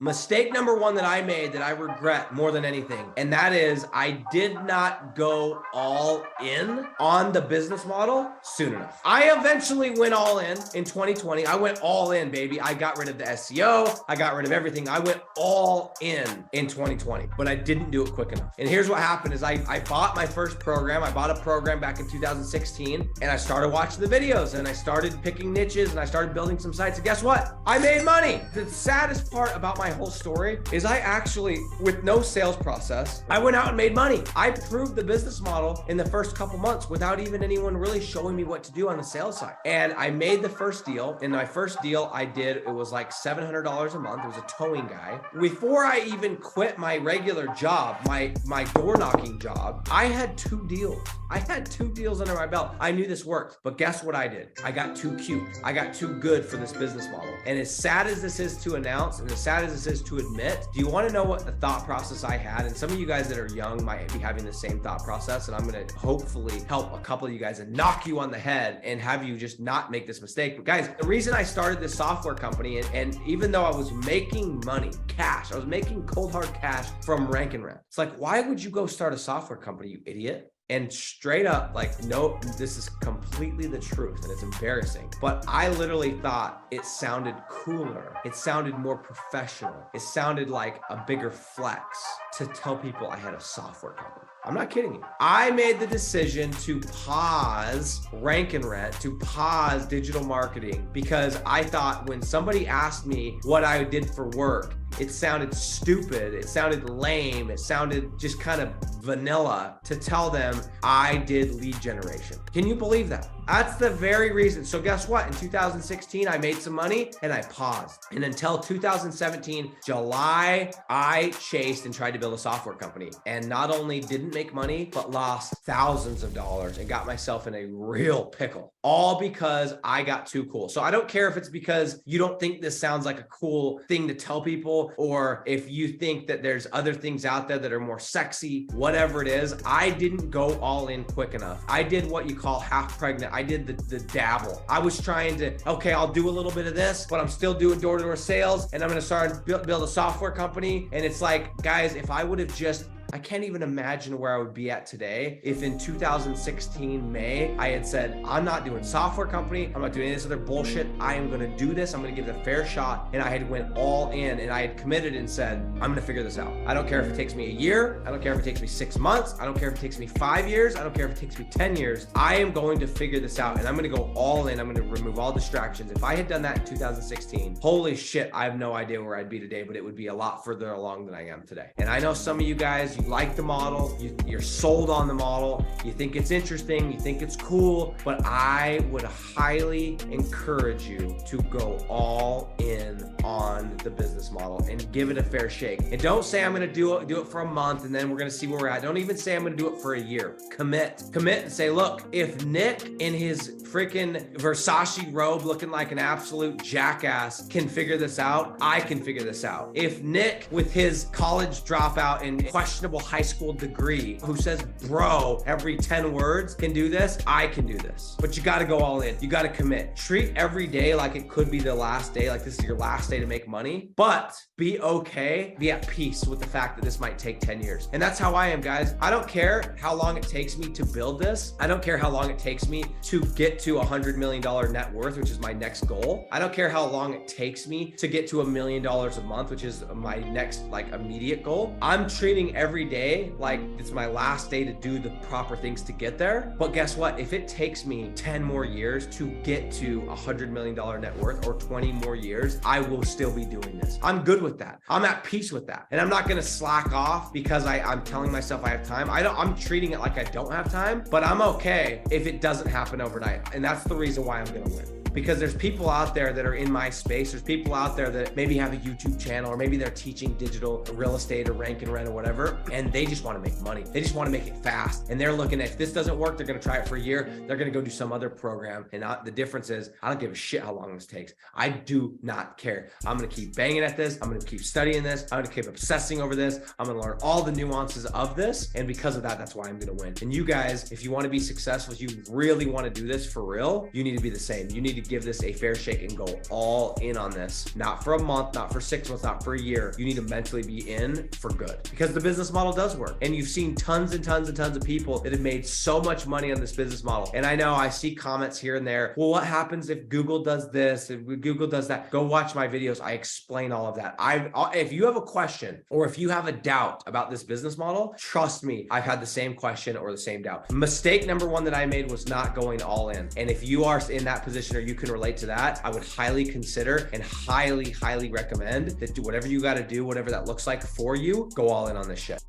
Mistake number one that I made that I regret more than anything, and that is I did not go all in on the business model soon enough. I eventually went all in 2020. I went all in, baby. I got rid of the SEO. I got rid of everything. I went all in 2020, but I didn't do it quick enough. And here's what happened is I bought my first program. I bought a program back in 2016, and I started watching the videos, and I started picking niches, and I started building some sites. And guess what? I made money. The saddest part about my whole story is I actually, with no sales process, I went out and made money. I proved the business model in the first couple months without even anyone really showing me what to do on the sales side. And I made the first deal. In my first deal I did, it was like $700 a month. It was a towing guy. Before I even quit my regular job, my door knocking job, I had 2 deals. I had 2 deals under my belt. I knew this worked, but guess what I did? I got too cute. I got too good for this business model. And as sad as this is to announce, and as sad as this is to admit, do you want to know what the thought process I had? And some of you guys that are young might be having the same thought process, and I'm going to hopefully help a couple of you guys and knock you on the head and have you just not make this mistake. But guys, the reason I started this software company, and even though I was making money, cash, I was making cold hard cash from Rank and Rent. It's like, why would you go start a software company, you idiot? And straight up, like, no, this is completely the truth, and it's embarrassing. But I literally thought it sounded cooler. It sounded more professional. It sounded like a bigger flex to tell people I had a software company. I'm not kidding you. I made the decision to pause Rank and Rent, to pause digital marketing, because I thought when somebody asked me what I did for work, it sounded stupid. It sounded lame. It sounded just kind of vanilla to tell them I did lead generation. Can you believe that? That's the very reason. So guess what? In 2016, I made some money and I paused. And until 2017, July, I chased and tried to build a software company, and not only didn't make money, but lost thousands of dollars and got myself in a real pickle, all because I got too cool. So I don't care if it's because you don't think this sounds like a cool thing to tell people, or if you think that there's other things out there that are more sexy, whatever it is. I didn't go all in quick enough. I did what you call half pregnant. I did the dabble. I was trying to, okay, I'll do a little bit of this, but I'm still doing door-to-door sales, and I'm going to start build a software company. And it's like, guys, if I would have just, I can't even imagine where I would be at today if in 2016 May I had said, I'm not doing software company, I'm not doing any of this other bullshit, I am going to do this, I'm going to give it a fair shot. And I had went all in, and I had committed and said, I'm going to figure this out. I don't care if it takes me a year, I don't care if it takes me 6 months, I don't care if it takes me 5 years, I don't care if it takes me 10 years, I am going to figure this out, and I'm going to go all in. I'm going to remove all distractions. If I had done that in 2016, holy shit, I have no idea where I'd be today, but it would be a lot further along than I am today. And I know some of you guys, you like the model, you're sold on the model, you think it's interesting, you think it's cool, but I would highly encourage you to go all in on the business model and give it a fair shake. And don't say I'm going to do it for a month and then we're going to see where we're at. Don't even say I'm going to do it for a year. Commit and say, look, if Nick in his freaking Versace robe looking like an absolute jackass can figure this out, I can figure this out. If Nick with his college dropout and questionable high school degree who says bro every 10 words can do this, I can do this. But you got to go all in. You got to commit. Treat every day like it could be the last day, like this is your last day to make money, but be okay, be at peace with the fact that this might take 10 years. And that's how I am, guys. I don't care how long it takes me to build this. I don't care how long it takes me to get to $100 million net worth, which is my next goal. I don't care how long it takes me to get to $1 million a month, which is my next like immediate goal. I'm treating every day like it's my last day to do the proper things to get there. But guess what? If it takes me 10 more years to get to $100 million net worth, or 20 more years, I will still be doing this. I'm good with that. I'm at peace with that. And I'm not going to slack off because I'm telling myself I have time. I'm treating it like I don't have time, but I'm okay if it doesn't happen overnight. And that's the reason why I'm going to win. Because there's people out there that are in my space. There's people out there that maybe have a YouTube channel, or maybe they're teaching digital real estate or Rank and Rent or whatever, and they just want to make money. They just want to make it fast. And they're looking at, if this doesn't work, they're going to try it for a year. They're going to go do some other program. And the difference is, I don't give a shit how long this takes. I do not care. I'm going to keep banging at this. I'm going to keep studying this. I'm going to keep obsessing over this. I'm going to learn all the nuances of this. And because of that, that's why I'm going to win. And you guys, if you want to be successful, if you really want to do this for real, you need to be the same. You need to give this a fair shake and go all in on this. Not for a month, not for 6 months, not for a year. You need to mentally be in for good, because the business model does work. And you've seen tons and tons and tons of people that have made so much money on this business model. And I know I see comments here and there. Well, what happens if Google does this? If Google does that? Go watch my videos. I explain all of that. If you have a question or if you have a doubt about this business model, trust me, I've had the same question or the same doubt. Mistake number one that I made was not going all in. And if you are in that position or you can relate to that, I would highly consider and highly recommend that do whatever you got to do, whatever that looks like for you, go all in on this shit.